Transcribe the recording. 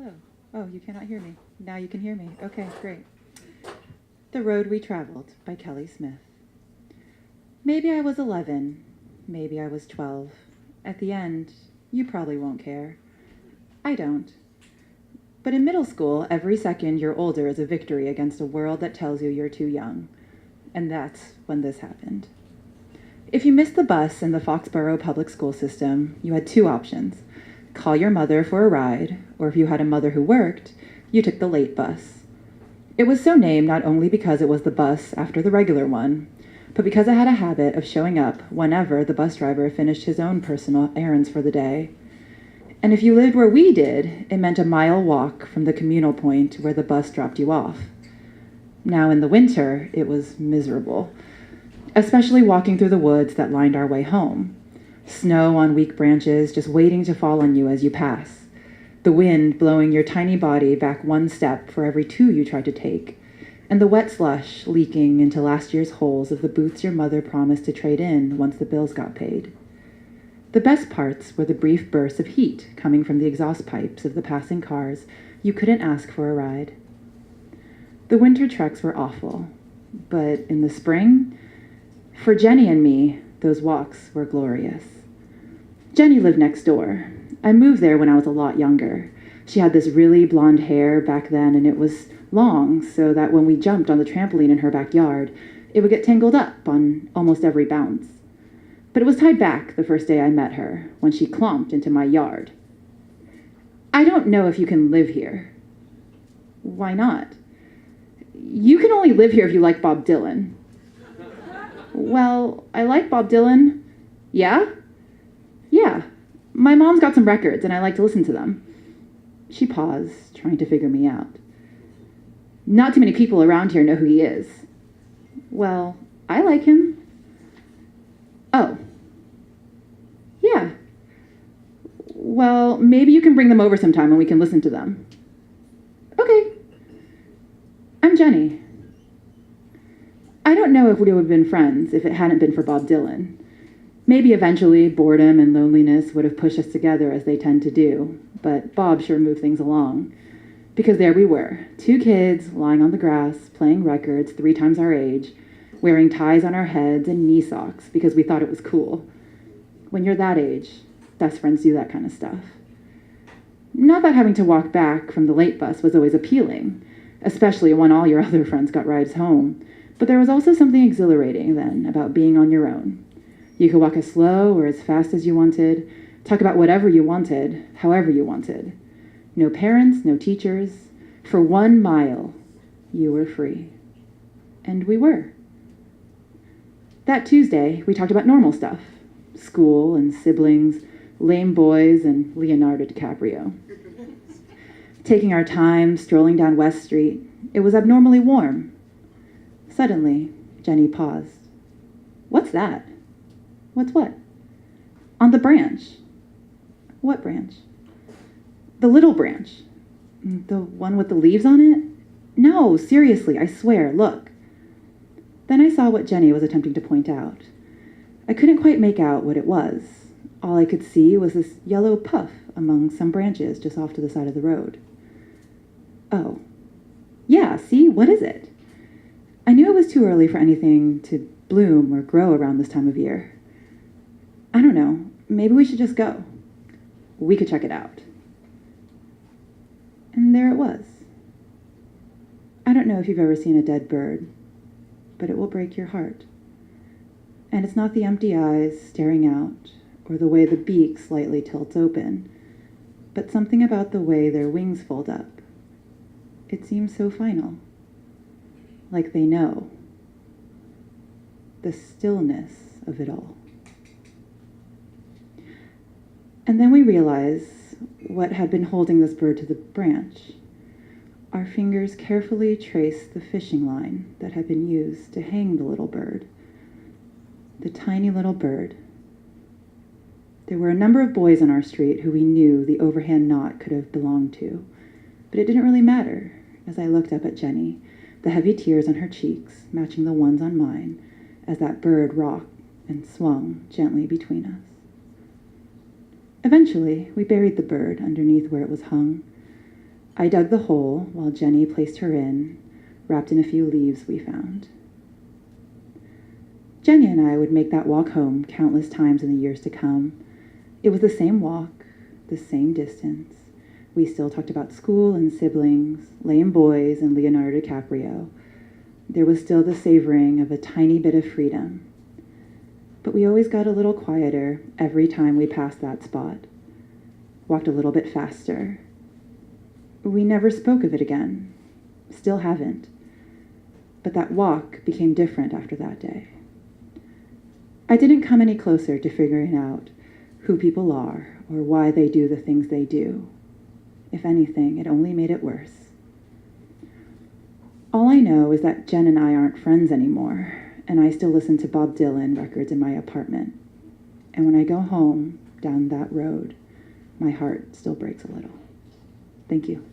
Hello. Oh, you cannot hear me. Now you can hear me. Okay, great. The Road We Traveled by Kelly Smith. Maybe I was 11. Maybe I was 12. At the end, you probably won't care. I don't. But in middle school, every second you're older is a victory against a world that tells you you're too young. And that's when this happened. If you missed the bus in the Foxborough public school system, you had two options. Call your mother for a ride, or if you had a mother who worked, you took the late bus. It was so named not only because it was the bus after the regular one, but because it had a habit of showing up whenever the bus driver finished his own personal errands for the day. And if you lived where we did, it meant a mile walk from the communal point where the bus dropped you off. Now in the winter, it was miserable, especially walking through the woods that lined our way home. Snow on weak branches just waiting to fall on you as you pass. The wind blowing your tiny body back one step for every two you tried to take. And the wet slush leaking into last year's holes of the boots your mother promised to trade in once the bills got paid. The best parts were the brief bursts of heat coming from the exhaust pipes of the passing cars you couldn't ask for a ride. The winter treks were awful, but in the spring, for Jenny and me, those walks were glorious. Jenny lived next door. I moved there when I was a lot younger. She had this really blonde hair back then, and it was long, so that when we jumped on the trampoline in her backyard, it would get tangled up on almost every bounce. But it was tied back the first day I met her, when she clomped into my yard. I don't know if you can live here. Why not? You can only live here if you like Bob Dylan. Well, I like Bob Dylan. Yeah? Yeah. My mom's got some records, and I like to listen to them. She paused, trying to figure me out. Not too many people around here know who he is. Well, I like him. Oh. Yeah. Well, maybe you can bring them over sometime and we can listen to them. Okay. I'm Jenny. I don't know if we would have been friends if it hadn't been for Bob Dylan. Maybe eventually boredom and loneliness would have pushed us together as they tend to do, but Bob sure moved things along. Because there we were, two kids lying on the grass, playing records 3 times our age, wearing ties on our heads and knee socks because we thought it was cool. When you're that age, best friends do that kind of stuff. Not that having to walk back from the late bus was always appealing, especially when all your other friends got rides home, but there was also something exhilarating then about being on your own. You could walk as slow or as fast as you wanted, talk about whatever you wanted, however you wanted. No parents, no teachers. For 1 mile, you were free. And we were. That Tuesday, we talked about normal stuff. School and siblings, lame boys, and Leonardo DiCaprio. Taking our time, strolling down West Street, it was abnormally warm. Suddenly, Jenny paused. What's that? What's what? On the branch. What branch? The little branch. The one with the leaves on it? No, seriously, I swear, look. Then I saw what Jenny was attempting to point out. I couldn't quite make out what it was. All I could see was this yellow puff among some branches just off to the side of the road. Oh. Yeah, see, what is it? I knew it was too early for anything to bloom or grow around this time of year. I don't know, maybe we should just go. We could check it out. And there it was. I don't know if you've ever seen a dead bird, but it will break your heart. And it's not the empty eyes staring out, or the way the beak slightly tilts open, but something about the way their wings fold up. It seems so final, like they know. The stillness of it all. And then we realize what had been holding this bird to the branch. Our fingers carefully traced the fishing line that had been used to hang the little bird. The tiny little bird. There were a number of boys on our street who we knew the overhand knot could have belonged to, but it didn't really matter as I looked up at Jenny, the heavy tears on her cheeks matching the ones on mine as that bird rocked and swung gently between us. Eventually, we buried the bird underneath where it was hung. I dug the hole while Jenny placed her in, wrapped in a few leaves we found. Jenny and I would make that walk home countless times in the years to come. It was the same walk, the same distance. We still talked about school and siblings, lame boys and Leonardo DiCaprio. There was still the savoring of a tiny bit of freedom. But we always got a little quieter every time we passed that spot. Walked a little bit faster. We never spoke of it again. Still haven't. But that walk became different after that day. I didn't come any closer to figuring out who people are or why they do the things they do. If anything, it only made it worse. All I know is that Jen and I aren't friends anymore, and I still listen to Bob Dylan records in my apartment. And when I go home down that road, my heart still breaks a little. Thank you.